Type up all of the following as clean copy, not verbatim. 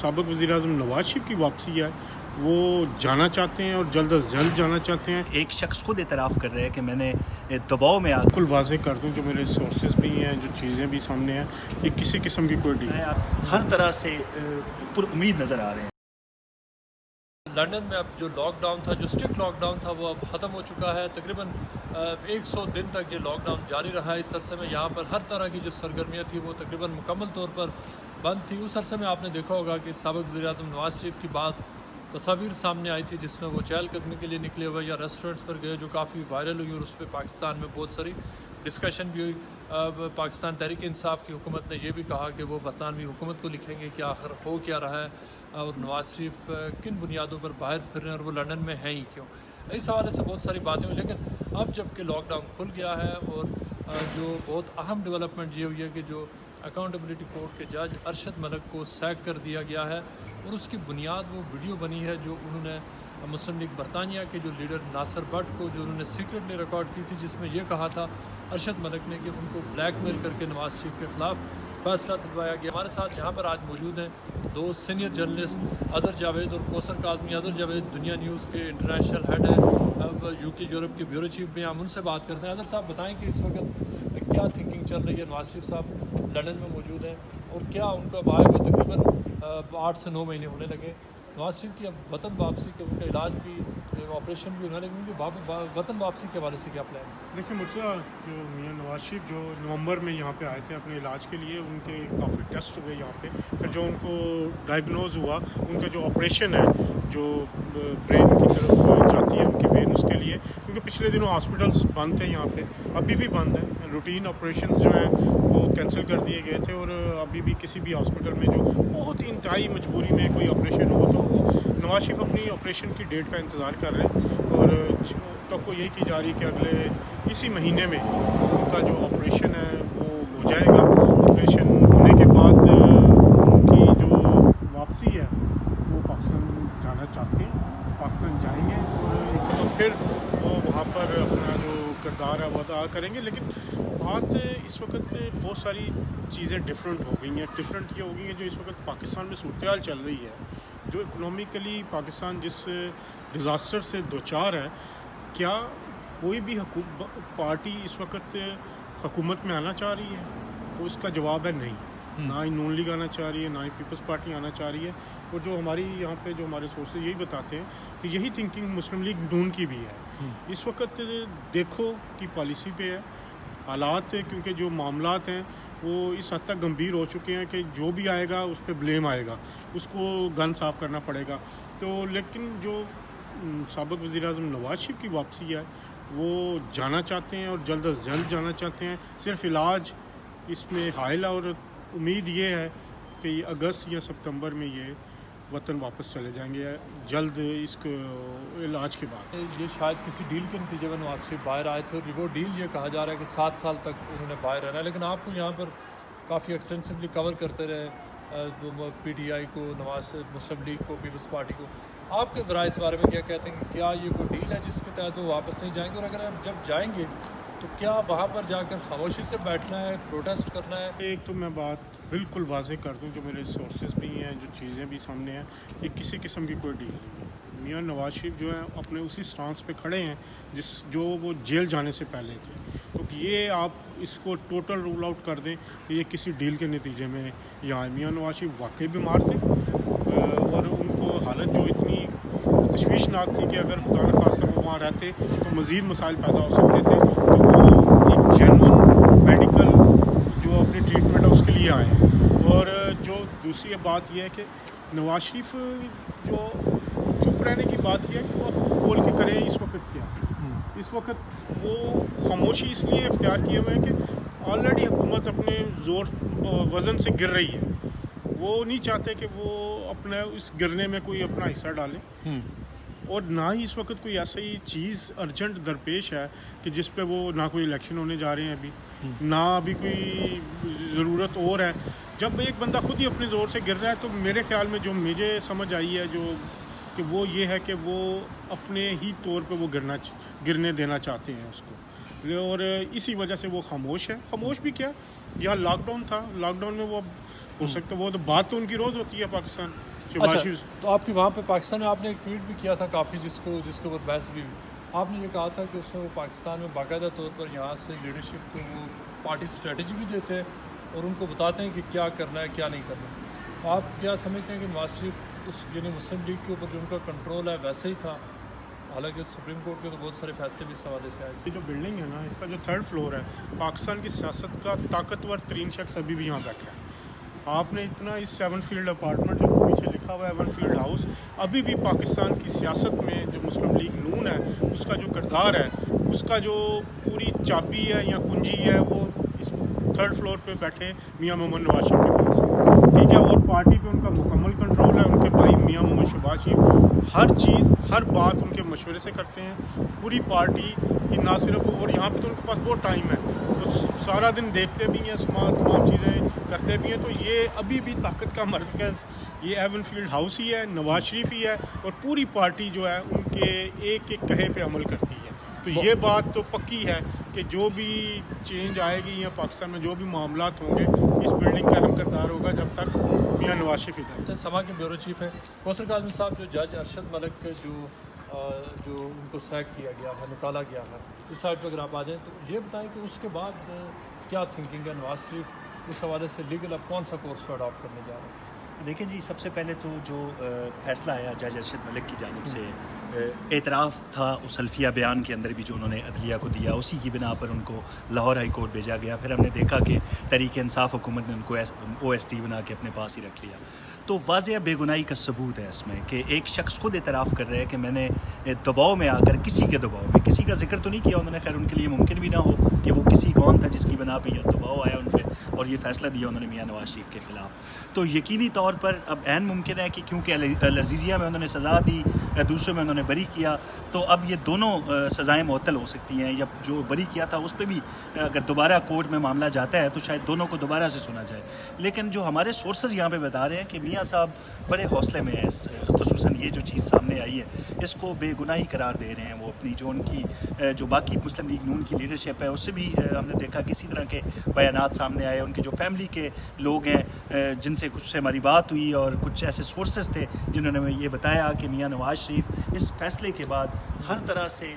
साबिक़ वज़ीर-ए-आज़म नवाज़ शरीफ की वापसी है वो जाना चाहते हैं और जल्द अज़ जल्द जाना चाहते हैं। एक शख्स खुद इतराफ़ कर रहे हैं कि मैंने दबाव में आ बिल्कुल वाज़ेह कर दूं जो मेरे सोर्सेज भी हैं, जो चीज़ें भी सामने हैं, ये किसी किस्म की कोई डील हर तरह से पुरुम्मीद नज़र आ रहे हैं। लंदन में अब जो लॉकडाउन था, जो स्ट्रिक्ट लॉकडाउन था, वो अब ख़त्म हो चुका है। तकरीबन 100 दिन तक ये लॉकडाउन जारी रहा है। इस अरसे में यहाँ पर हर तरह की जो सरगर्मियाँ थी वो तकरीबन मुकम्मल तौर पर बंद थी। उस अरसे में आपने देखा होगा कि साबिक़ वज़ीर-ए-आज़म नवाज़ शरीफ की बात तस्वीर सामने आई थी जिसमें वो चहलकदमी के लिए निकले हुए या रेस्टोरेंट्स पर गए, जो काफ़ी वायरल हुई और उस पर पाकिस्तान में बहुत सारी डिस्कशन भी हुई। पाकिस्तान तहरीक इंसाफ की हुकूमत ने यह भी कहा कि वो बरतानवी हुकूमत को लिखेंगे कि आखिर हो क्या रहा है और नवाज़ शरीफ किन बुनियादों पर बाहर फिर रहे हैं और वो लंदन में हैं ही क्यों। इस हवाले से बहुत सारी बातें हुई, लेकिन अब जबकि लॉकडाउन खुल गया है और जो बहुत अहम डेवलपमेंट ये हुई है कि जो अकाउंटेबिलिटी कोर्ट के जज अरशद मलिक को सैक कर दिया गया है और उसकी बुनियाद वो वीडियो बनी है जो उन्होंने मुस्लिम लीग बरतानिया के जो लीडर नासिर भट्ट को जो उन्होंने सीक्रेटली रिकॉर्ड की थी, जिसमें यह कहा था अरशद मलिक ने कि उनको ब्लैकमेल करके नवाज़ शरीफ के ख़िलाफ़ फ़ैसला दिलवाया गया। हमारे साथ यहाँ पर आज मौजूद हैं दो सीनियर जर्नलिस्ट अज़हर जावेद और कौसर काज़मी। अज़हर जावेद दुनिया न्यूज़ के इंटरनेशनल हेड हैं, अब यूके यूरोप के ब्यूरो चीफ भी हैं। हम उनसे बात करते हैं। अज़हर साहब बताएं कि इस वक्त क्या थिंकिंग चल रही है। नवाज़ शरीफ साहब लंदन में मौजूद हैं और क्या उनको अब आए हुए तकरीबन 8 से 9 महीने होने लगे। नवाज़ शरीफ की अब वतन वापसी के उनका इलाज भी ऑपरेशन भी होना, लेकिन उनकी वतन वापसी के हवाले से क्या प्लान है? देखिए मुर्तज़ा, जो मियाँ नवाज़ शरीफ जो नवंबर में यहाँ पे आए थे अपने इलाज के लिए, उनके काफ़ी टेस्ट हुए यहाँ पे, फिर जो उनको डायग्नोज हुआ, उनका जो ऑपरेशन है जो ब्रेन की तरफ जाती है उनकी वेन, उसके लिए, क्योंकि पिछले दिनों हॉस्पिटल्स बंद थे यहाँ पे, अभी भी बंद है। रूटीन ऑपरेशंस जो हैं वो कैंसिल कर दिए गए थे और अभी भी किसी भी हॉस्पिटल में जो बहुत ही इंतहाई मजबूरी में कोई ऑपरेशन हो तो नवाज़ शरीफ अपनी ऑपरेशन की डेट का इंतज़ार कर रहे हैं और तो यही की जा रही है कि अगले इसी महीने में उनका जो ऑपरेशन है वो हो जाएगा। ऑपरेशन होने के बाद उनकी जो वापसी है वो पाकिस्तान जाना चाहते हैं, पाकिस्तान जाएंगे और एक तो फिर वो वहाँ पर अपना जो किरदार है वो अदा करेंगे। लेकिन बात इस वक्त बहुत सारी चीज़ें डिफरेंट हो गई हैं। डिफरेंट ये हो गई हैं जो इस वक्त पाकिस्तान में सूरत हाल चल रही है, जो इकोनॉमिकली पाकिस्तान जिस डिज़ास्टर से दोचार है, क्या कोई भी पार्टी इस वक्त हुकूमत में आना चाह रही है? तो इसका जवाब है नहीं। ना ही नून लीग आना चाह रही है, ना ही पीपल्स पार्टी आना चाह रही है। और जो हमारी यहाँ पे जो हमारे सोर्सेज यही बताते हैं कि यही थिंकिंग मुस्लिम लीग नून की भी है। इस वक्त देखो कि पॉलिसी पे है हालात, क्योंकि जो मामलात हैं वो इस हद तक गंभीर हो चुके हैं कि जो भी आएगा उस पर ब्लेम आएगा, उसको गन साफ़ करना पड़ेगा। तो लेकिन जो साबिक़ वज़ीर-ए-आज़म नवाज़ शरीफ की वापसी है वो जाना चाहते हैं और जल्द अज़ जल्द जाना चाहते हैं। सिर्फ इलाज इसमें हायल और उम्मीद ये है कि अगस्त या सितंबर में ये वतन वापस चले जाएंगे जल्द इसको इलाज के बाद। ये शायद किसी डील के नतीजे में नवाज़ शरीफ बाहर आए थे और वो डील ये कहा जा रहा है कि 7 साल तक उन्होंने बाहर रहना है। लेकिन आपको यहाँ पर काफ़ी एक्सटेंसिवली कवर करते रहे PTI को, नवाज़ मुस्लिम लीग को, पीपल्स पार्टी को। आपके ज़रा इस बारे में क्या कहते हैं कि क्या ये कोई डील है जिसके तहत वो वापस नहीं जाएंगे, और अगर जब जाएंगे तो क्या वहाँ पर जाकर खामोशी से बैठना है, प्रोटेस्ट करना है? एक तो मैं बात बिल्कुल वाज़ेह कर दूं जो मेरे सोर्सेज भी हैं, जो चीज़ें भी सामने हैं, ये किसी किस्म की कोई डील नहीं है। मियाँ नवाज़ शरीफ जो है अपने उसी स्टांस पे खड़े हैं जो वो जेल जाने से पहले थे। तो ये आप इसको टोटल रूल आउट कर दें कि ये किसी डील के नतीजे में यहाँ मियाँ नवाज़ शरीफ वाकई बीमार थे और उनको हालत जो इतनी तशवीशनाक थी कि अगर खुदा न खास्ता वो वहाँ रहते तो मज़ीद मसाइल पैदा हो सकते थे। तो वो एक जेन्युइन मेडिकल जो अपनी ट्रीटमेंट है उसके लिए आए हैं। और जो दूसरी बात यह है कि नवाज़ शरीफ जो चुप रहने की बात यह है कि वो बोल के करें इस वक्त क्या, इस वक्त वो खामोशी इसलिए इख्तियार किए हुए हैं कि ऑलरेडी हुकूमत अपने ज़ोर वज़न से गिर रही है। वो नहीं चाहते कि वो अपने इस गिरने में कोई अपना हिस्सा डालें और ना ही इस वक्त कोई ऐसी चीज़ अर्जेंट दरपेश है कि जिस पे वो ना कोई इलेक्शन होने जा रहे हैं अभी, ना अभी कोई ज़रूरत और है। जब एक बंदा खुद ही अपने ज़ोर से गिर रहा है तो मेरे ख़्याल में जो मुझे समझ आई है जो कि वो ये है कि वो अपने ही तौर पे वो गिरने देना चाहते हैं उसको, और इसी वजह से वो खामोश है। खामोश भी क्या, यहाँ लॉकडाउन था, लॉकडाउन में वो अब हो सकता है वो तो बात तो उनकी रोज़ होती है पाकिस्तान शहबाज अच्छा, शरीफ। तो आपकी वहाँ पे पाकिस्तान में आपने एक ट्वीट भी किया था काफ़ी जिसके ऊपर बहस भी हुई। आपने ये कहा था कि उसमें वो पाकिस्तान में बाकायदा तौर पर यहाँ से लीडरशिप को वो पार्टी स्ट्रेटजी भी देते हैं और उनको बताते हैं कि क्या करना है क्या नहीं करना है। तो आप क्या समझते हैं कि नवाज शरीफ उस यानी मुस्लिम लीग के ऊपर जो उनका कंट्रोल है वैसे ही था? हालांकि सुप्रीम कोर्ट के तो बहुत सारे फैसले भी इस हवाले से आए। ये जो बिल्डिंग है ना, इसका जो 3rd फ्लोर है, पाकिस्तान की सियासत का ताकतवर तरीन शख्स अभी भी यहाँ बैठा है। आपने इतना इस 7 फील्ड अपार्टमेंट जो पीछे लिखा हुआ है 7 फील्ड हाउस, अभी भी पाकिस्तान की सियासत में जो मुस्लिम लीग नून है उसका जो किरदार है, उसका जो पूरी चाबी है या कुंजी है, वो इस 3rd फ्लोर पे बैठे मियां मोहम्मद नवाज शरीफ के पास है, ठीक है। और पार्टी पे उनका मुकम्मल कंट्रोल है। उनके भाई मियां मोहम्मद शहबाज शरीफ हर चीज़ हर बात उनके मशवरे से करते हैं। पूरी पार्टी की ना सिर्फ, और यहाँ पे तो उनके पास बहुत टाइम है, तो सारा दिन देखते भी हैं, तमाम चीज़ें करते भी हैं। तो ये अभी भी ताकत का मरकज़ ये 7 फील्ड हाउस ही है, नवाज शरीफ ही है, और पूरी पार्टी जो है उनके एक एक कहे पे अमल करती है। तो ये बात तो पक्की है कि जो भी चेंज आएगी या पाकिस्तान में जो भी मामलात होंगे, इस बिल्डिंग का अहम किरदार होगा जब तक मियां नवाज शरीफ इधर। तो समा के ब्यूरो चीफ हैं कौसर काज़मी साहब, जो जज अरशद मलिक जो उनको सैक किया गया है, निकाला गया है, इस साइड पर अगर आप आ जाएँ तो ये बताएं कि उसके बाद क्या थिंकिंग है नवाज शरीफ इस हवाले से लीगल अब कौन सा कोर्स अडॉप्ट करने जा रहे हैं? देखें जी, सबसे पहले तो जो फ़ैसला आया जज अरशद मलिक की जानिब से, एतराफ़ था उस हल्फिया बयान के अंदर भी जो उन्होंने अदलिया को दिया, उसी की बिना पर उनको लाहौर हाई कोर्ट भेजा गया। फिर हमने देखा कि तहरीक इंसाफ हुकूमत ने उनको OST बना के अपने पास ही रख लिया। तो वाज़ेह बेगुनाही का सबूत है इसमें कि एक शख्स खुद एतराफ़ कर रहे हैं कि मैंने दबाव में आकर, किसी के दबाव में, किसी का जिक्र तो नहीं किया उन्होंने, खैर उनके लिए मुमकिन भी ना हो कि वो किसी कौन था जिसकी बना पर यह दबाव आया उन पर और ये फ़ैसला दिया उन्होंने मियां नवाज शरीफ के ख़िलाफ़। तो यकीनी तौर पर अब ऐन मुमकिन है कि क्योंकि अल-अज़ीज़िया में उन्होंने सज़ा दी, दूसरे में उन्होंने बरी किया, तो अब ये दोनों सज़ाएँ मुअत्तल हो सकती हैं, या जो बरी किया था उस पर भी अगर दोबारा कोर्ट में मामला जाता है तो शायद दोनों को दोबारा से सुना जाए। लेकिन जो हमारे सोर्सेज यहाँ पे बता रहे हैं कि मियां साहब बड़े हौसले में हैं, ख़ुसूसन ये जो चीज़ सामने आई है इसको बेगुनाही करार दे रहे हैं। वो अपनी जो उनकी जो बाकी मुस्लिम लीग नून की लीडरशिप है उससे भी हमने देखा कि इसी तरह के बयानात सामने आए। उनके जो फैमिली के लोग हैं जिनसे कुछ से हमारी बात हुई, और कुछ ऐसे सोर्सेज थे जिन्होंने हमें ये बताया कि मियां नवाज शरीफ इस फैसले के बाद हर तरह से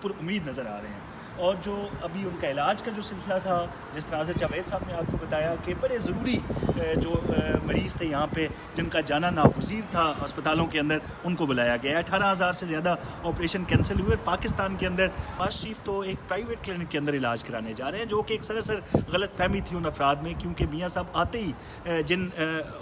पुरुम्मीद नज़र आ रहे हैं। और जो अभी उनका इलाज का जो सिलसिला था, जिस तरह से जावेद साहब ने आपको बताया कि बड़े ज़रूरी जो मरीज़ थे यहाँ पे जिनका जाना नागुज़ीर था अस्पतालों के अंदर, उनको बुलाया गया। 18,000 से ज़्यादा ऑपरेशन कैंसिल हुए पाकिस्तान के अंदर। नवाज शरीफ तो एक प्राइवेट क्लिनिक के अंदर इलाज कराने जा रहे हैं, जो कि एक सरासर गलत फहमी थी उन अफराद में, क्योंकि मियाँ साहब आते ही जिन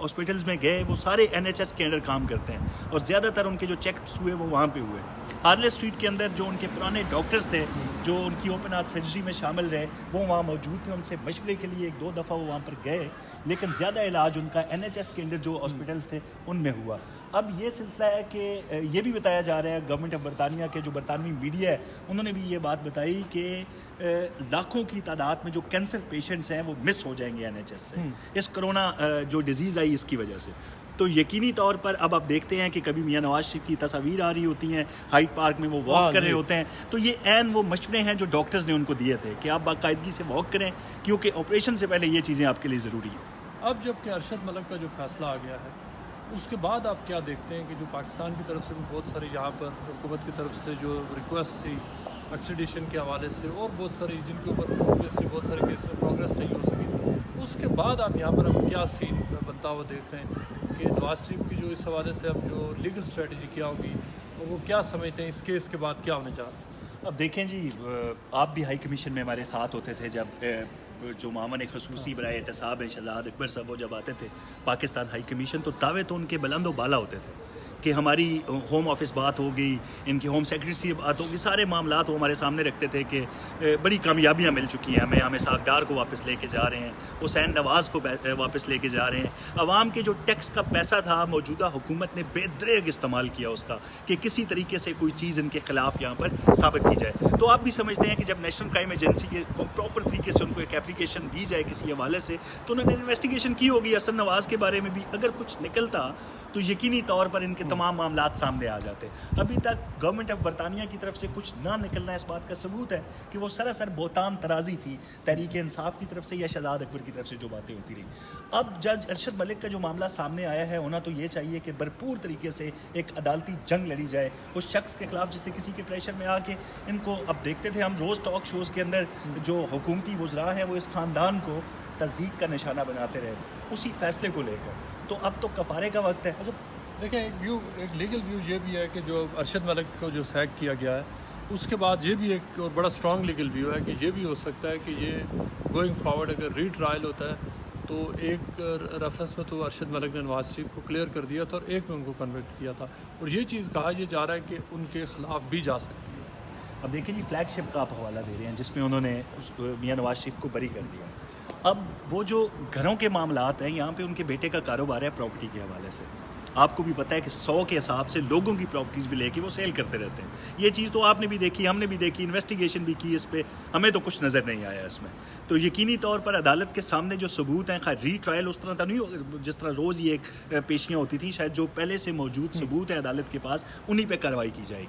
हॉस्पिटल्स में गए वो सारे NHS के अंडर काम करते हैं और ज़्यादातर उनके जो चेकअप्स हुए वो वहाँ पर हुए। हार्ले स्ट्रीट के अंदर जो उनके पुराने डॉक्टर्स थे जो उनकी ओपन हार्ट सर्जरी में शामिल रहे, वो वहाँ मौजूद थे। उनसे मशवरे के लिए 1-2 दफ़ा वो वहाँ पर गए, लेकिन ज़्यादा इलाज उनका NHS के अंदर जो हॉस्पिटल्स थे उनमें हुआ। अब ये सिलसिला है कि ये भी बताया जा रहा है, गवर्नमेंट ऑफ बरतानिया के जो बरतानवी मीडिया है उन्होंने भी ये बात बताई कि लाखों की तादाद में जो कैंसर पेशेंट्स हैं वो मिस हो जाएंगे NHS से, इस कोरोना जो डिज़ीज़ आई इसकी वजह से। तो यकीनी तौर पर अब आप देखते हैं कि कभी मियां नवाज शरीफ की तस्वीर आ रही होती हैं हाइड पार्क में, वो वॉक कर रहे होते हैं, तो ये ऐन वो मशवरे हैं जो डॉक्टर्स ने उनको दिए थे कि आप बाकायदगी से वॉक करें, क्योंकि ऑपरेशन से पहले ये चीज़ें आपके लिए ज़रूरी हैं। अब जबकि अरशद मलिक का जो फैसला आ गया है, उसके बाद आप क्या देखते हैं कि जो पाकिस्तान की तरफ से भी बहुत सारी यहाँ पर हुकूमत की तरफ से जो रिक्वेस्ट थी एक्सीडिशन के हवाले से, और बहुत सारी जिनके ऊपर बहुत सारे केस में प्रोग्रेस नहीं हो सकी, उसके बाद आप यहाँ पर अब क्या सीन बनता हुआ देख रहे हैं कि नवाज शरीफ की जो इस हवाले से अब जो लीगल स्ट्रेटजी क्या होगी, और वो क्या समझते हैं इस केस के बाद क्या होने जा रहा है? अब देखें जी, आप भी हाई कमीशन में हमारे साथ होते थे जब जो मामन खसूसी बराए एहतसाब शहजाद अकबर साहब वो जब आते थे पाकिस्तान हाई कमीशन, तो दावे तो उनके बुलंद बाला होते थे कि हमारी होम ऑफिस बात हो गई, इनकी होम सेक्रेटरी से बात होगी, सारे मामलात वो हमारे सामने रखते थे कि बड़ी कामयाबियां मिल चुकी हैं हमें सागडार को वापस लेके जा रहे हैं, हुसैन नवाज़ को वापस लेके जा रहे हैं। अवाम के जो टैक्स का पैसा था मौजूदा हुकूमत ने बेदरेग इस्तेमाल किया उसका, कि किसी तरीके से कोई चीज़ इनके ख़िलाफ़ यहाँ पर साबित की जाए। तो आप भी समझते हैं कि जब नेशनल क्राइम एजेंसी के प्रॉपर तरीके से उनको एक एप्लीकेशन दी जाए किसी हवाले से, तो उन्होंने इन्वेस्टिगेशन की होगी। हसन नवाज़ के बारे में भी अगर कुछ निकलता تو یقینی طور پر ان کے تمام معاملات سامنے آ جاتے. ابھی تک گورنمنٹ آف برطانیہ کی طرف سے کچھ نہ نکلنا اس بات کا ثبوت ہے کہ وہ سراسر بہتان ترازی تھی تحریک انصاف کی طرف سے یا شہزاد اکبر کی طرف سے جو باتیں ہوتی رہی. اب جج ارشد ملک کا جو معاملہ سامنے آیا ہے ہونا تو یہ چاہیے کہ بھرپور طریقے سے ایک عدالتی جنگ لڑی جائے اس شخص کے خلاف جس نے کسی کے پریشر میں آ کے ان کو. اب دیکھتے تھے ہم روز ٹاک شوز کے اندر جو حکومتی وزراء ہیں وہ اس خاندان کو تضحیک کا نشانہ بناتے رہے اسی فیصلے کو لے کر. تو اب تو کفارے کا وقت ہے. دیکھیں ایک لیگل ویو یہ بھی ہے کہ جو ارشد ملک کو جو سیک کیا گیا ہے اس کے بعد یہ بھی ایک اور بڑا اسٹرانگ لیگل ویو ہے کہ یہ بھی ہو سکتا ہے کہ یہ گوئنگ فارورڈ اگر ری ٹرائل ہوتا ہے تو ایک ریفرنس میں تو ارشد ملک نے نواز شریف کو کلیئر کر دیا تھا اور ایک میں ان کو کنوکٹ کیا تھا اور یہ چیز کہا یہ جا رہا ہے کہ ان کے خلاف بھی جا سکتی ہے. اب دیکھیں جی فلیگ شپ کا آپ حوالہ دے رہے ہیں جس میں انہوں نے میاں نواز شریف کو بری کر دیا. اب وہ جو گھروں کے معاملات ہیں یہاں پہ ان کے بیٹے کا کاروبار ہے پراپرٹی کے حوالے سے. آپ کو بھی پتہ ہے کہ 100 کے حساب سے لوگوں کی پراپرٹیز بھی لے کے وہ سیل کرتے رہتے ہیں. یہ چیز تو آپ نے بھی دیکھی, ہم نے بھی دیکھی, انویسٹیگیشن بھی کی اس پہ, ہمیں تو کچھ نظر نہیں آیا اس میں. تو یقینی طور پر عدالت کے سامنے جو ثبوت ہیں خیر ری ٹرائل اس طرح نہیں جس طرح روز یہ پیشیاں ہوتی تھیں, شاید جو پہلے سے موجود ثبوت ہیں عدالت کے پاس انہی پہ کارروائی کی جائے گی.